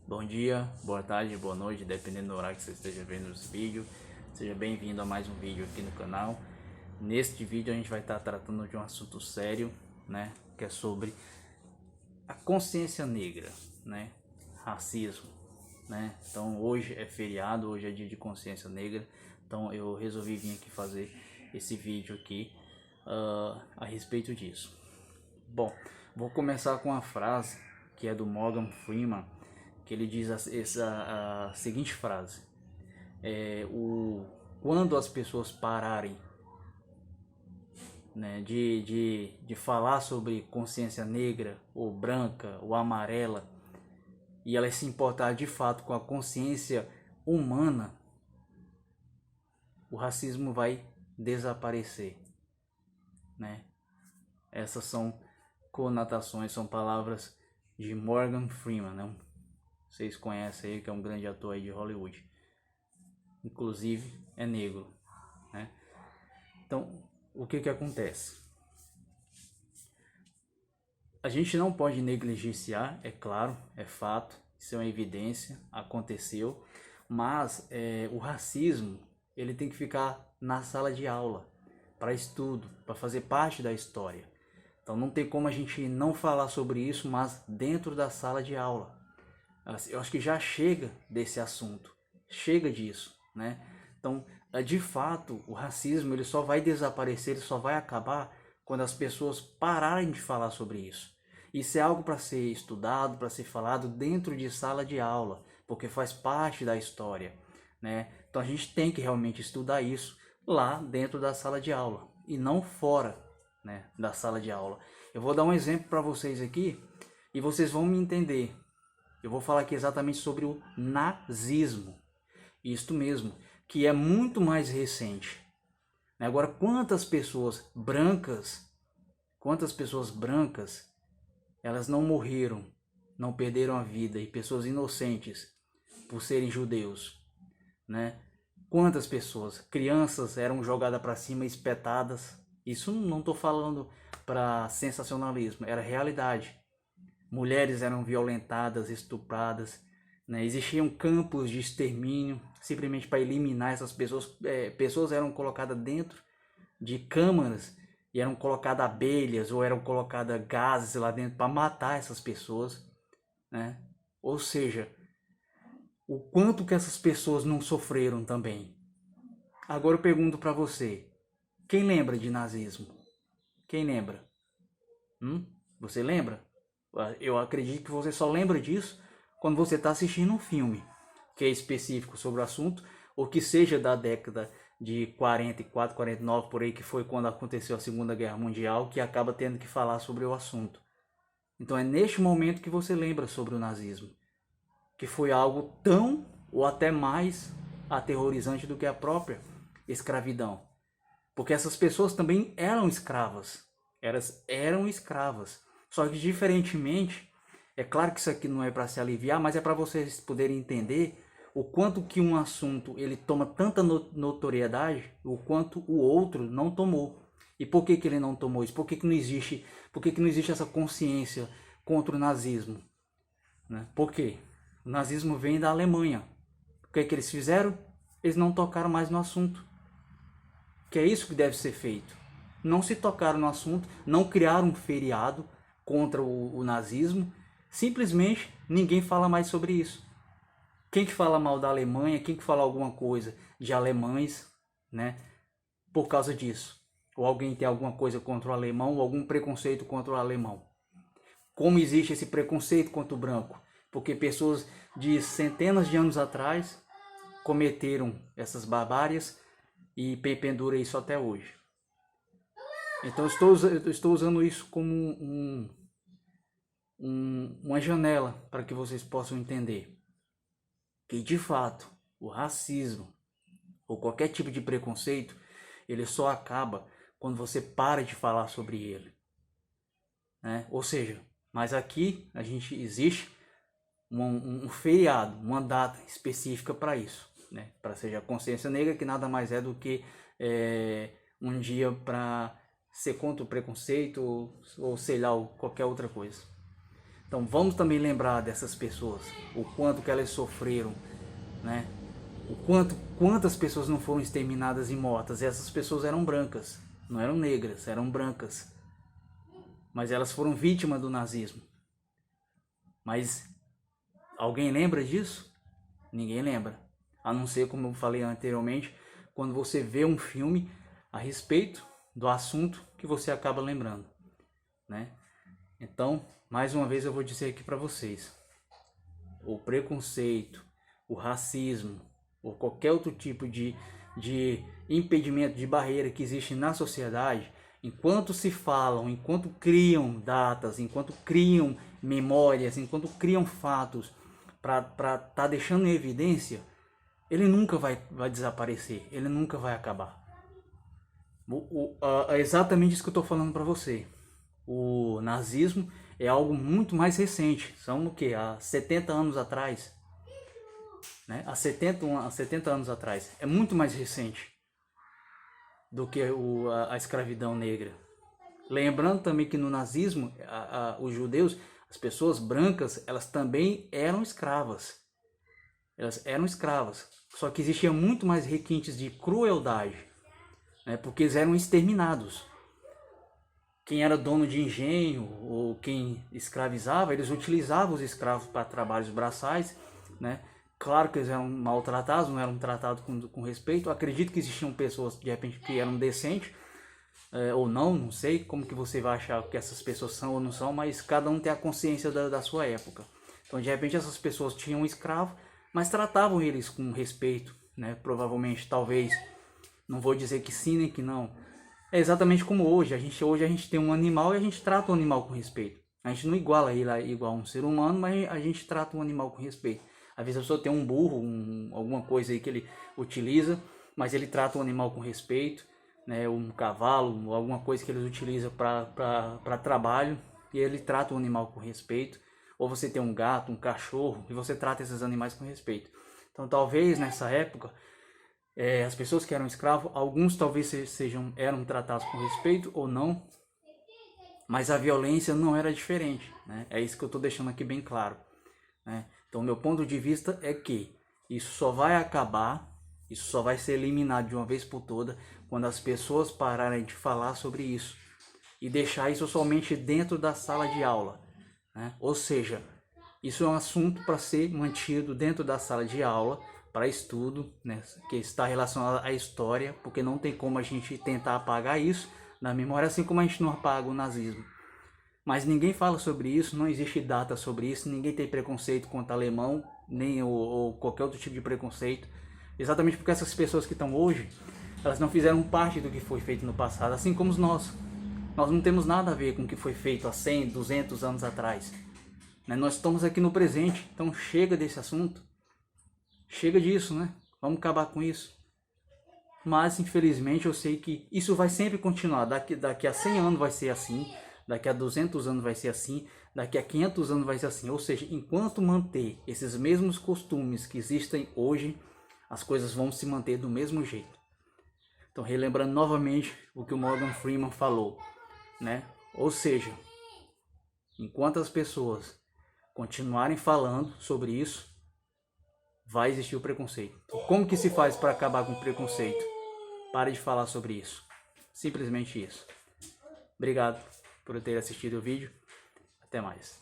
Bom dia, boa tarde, boa noite, dependendo do horário que você esteja vendo esse vídeo. Seja bem-vindo a mais um vídeo aqui no canal. Neste vídeo a gente vai estar tratando de um assunto sério, né? Que é sobre a consciência negra, né? Racismo, né? Então hoje é feriado, hoje é dia de consciência negra. Então eu resolvi vir aqui fazer esse vídeo aqui a respeito disso. Bom, vou começar com a frase que é do Morgan Freeman, que ele diz a seguinte frase: quando as pessoas pararem, né, de falar sobre consciência negra ou branca ou amarela, e elas se importar de fato com a consciência humana, o racismo vai desaparecer, né? Essas são conotações, são palavras de Morgan Freeman, né? Vocês conhecem ele, que é um grande ator aí de Hollywood. Inclusive é negro, né? Então, o que acontece? A gente não pode negligenciar, é claro, é fato, isso é uma evidência, aconteceu, mas o racismo ele tem que ficar na sala de aula, para estudo, para fazer parte da história. Então não tem como a gente não falar sobre isso, mas dentro da sala de aula. Eu acho que já chega desse assunto, chega disso, né? Então, de fato, o racismo ele só vai desaparecer, ele só vai acabar quando as pessoas pararem de falar sobre isso. Isso é algo para ser estudado, para ser falado dentro de sala de aula, porque faz parte da história, né? Então a gente tem que realmente estudar isso lá dentro da sala de aula e não fora, né, da sala de aula. Eu vou dar um exemplo para vocês aqui e vocês vão me entender. Eu vou falar aqui exatamente sobre o nazismo. Isto mesmo, que é muito mais recente. Agora, quantas pessoas brancas, elas não morreram, não perderam a vida, e pessoas inocentes por serem judeus, né? Quantas pessoas, crianças eram jogadas para cima, espetadas. Isso não estou falando para sensacionalismo, era realidade. Mulheres eram violentadas, estupradas, né? Existiam campos de extermínio simplesmente para eliminar essas pessoas. Pessoas eram colocadas dentro de câmaras e eram colocadas abelhas ou eram colocadas gases lá dentro para matar essas pessoas, né? Ou seja, o quanto que essas pessoas não sofreram também. Agora eu pergunto para você, quem lembra de nazismo? Quem lembra? Você lembra? Eu acredito que você só lembra disso quando você está assistindo um filme que é específico sobre o assunto, ou que seja da década de 44, 49, por aí, que foi quando aconteceu a Segunda Guerra Mundial, que acaba tendo que falar sobre o assunto. Então é neste momento que você lembra sobre o nazismo, que foi algo tão ou até mais aterrorizante do que a própria escravidão. Porque essas pessoas também eram escravas. Elas eram escravas. Só que diferentemente, é claro que isso aqui não é para se aliviar, mas é para vocês poderem entender o quanto que um assunto ele toma tanta notoriedade, o quanto o outro não tomou. E por que ele não tomou isso? Por que não existe essa consciência contra o nazismo? Né? Por quê? O nazismo vem da Alemanha. O que eles fizeram? Eles não tocaram mais no assunto. Que é isso que deve ser feito. Não se tocaram no assunto, não criaram um feriado contra o nazismo, simplesmente ninguém fala mais sobre isso. Quem que fala mal da Alemanha, quem que fala alguma coisa de alemães, né, por causa disso? Ou alguém tem alguma coisa contra o alemão, ou algum preconceito contra o alemão? Como existe esse preconceito contra o branco? Porque pessoas de centenas de anos atrás cometeram essas barbáries e pendura isso até hoje. Então eu estou usando isso como uma janela para que vocês possam entender que de fato o racismo ou qualquer tipo de preconceito ele só acaba quando você para de falar sobre ele, né? Ou seja, mas aqui a gente existe um feriado, uma data específica para isso, né? Para seja a consciência negra, que nada mais é do que um dia para ser contra o preconceito ou sei lá, qualquer outra coisa. Então vamos também lembrar dessas pessoas, o quanto que elas sofreram, né? Quantas pessoas não foram exterminadas e mortas. E essas pessoas eram brancas, não eram negras, eram brancas. Mas elas foram vítimas do nazismo. Mas alguém lembra disso? Ninguém lembra. A não ser, como eu falei anteriormente, quando você vê um filme a respeito do assunto que você acaba lembrando, né? Então, mais uma vez eu vou dizer aqui para vocês, o preconceito, o racismo, ou qualquer outro tipo de impedimento, de barreira que existe na sociedade, enquanto se falam, enquanto criam datas, enquanto criam memórias, enquanto criam fatos para tá deixando em evidência, ele nunca vai desaparecer, ele nunca vai acabar. É exatamente isso que eu estou falando para você. O nazismo é algo muito mais recente, são o que? Há 70 anos atrás, né? Há 70 anos atrás, é muito mais recente do que a escravidão negra. Lembrando também que no nazismo, os judeus, as pessoas brancas, elas também eram escravas. Elas eram escravas, só que existia muito mais requintes de crueldade, né? Porque eles eram exterminados. Quem era dono de engenho ou quem escravizava, eles utilizavam os escravos para trabalhos braçais, né? Claro que eles eram maltratados, não eram tratados com respeito. Eu acredito que existiam pessoas, de repente, que eram decentes, ou não sei como que você vai achar que essas pessoas são ou não são, mas cada um tem a consciência da sua época. Então, de repente, essas pessoas tinham um escravo, mas tratavam eles com respeito, né? Provavelmente, talvez, não vou dizer que sim nem que não. É exatamente como hoje. Hoje a gente tem um animal e a gente trata o animal com respeito. A gente não iguala ele igual a um ser humano, mas a gente trata o animal com respeito. Às vezes a pessoa tem um burro, alguma coisa aí que ele utiliza, mas ele trata o animal com respeito, né? Um cavalo, alguma coisa que eles utilizam para trabalho, e ele trata o animal com respeito. Ou você tem um gato, um cachorro, e você trata esses animais com respeito. Então talvez nessa época, as pessoas que eram escravos, alguns talvez eram tratados com respeito ou não, mas a violência não era diferente, né? É isso que eu estou deixando aqui bem claro, né? Então, meu ponto de vista é que isso só vai acabar, isso só vai ser eliminado de uma vez por todas quando as pessoas pararem de falar sobre isso e deixar isso somente dentro da sala de aula, né? Ou seja, isso é um assunto para ser mantido dentro da sala de aula, para estudo, né? Que está relacionado à história, porque não tem como a gente tentar apagar isso na memória, assim como a gente não apaga o nazismo. Mas ninguém fala sobre isso, não existe data sobre isso, ninguém tem preconceito contra alemão, nem ou qualquer outro tipo de preconceito. Exatamente porque essas pessoas que estão hoje, elas não fizeram parte do que foi feito no passado, assim como nós. Nós não temos nada a ver com o que foi feito há 100, 200 anos atrás. Né? Nós estamos aqui no presente, então chega desse assunto. Chega disso, né? Vamos acabar com isso. Mas, infelizmente, eu sei que isso vai sempre continuar. Daqui a 100 anos vai ser assim. Daqui a 200 anos vai ser assim, daqui a 500 anos vai ser assim. Ou seja, enquanto manter esses mesmos costumes que existem hoje, as coisas vão se manter do mesmo jeito. Então, relembrando novamente o que o Morgan Freeman falou, né? Ou seja, enquanto as pessoas continuarem falando sobre isso, vai existir o preconceito. Então, como que se faz para acabar com o preconceito? Pare de falar sobre isso. Simplesmente isso. Obrigado por ter assistido o vídeo. Até mais.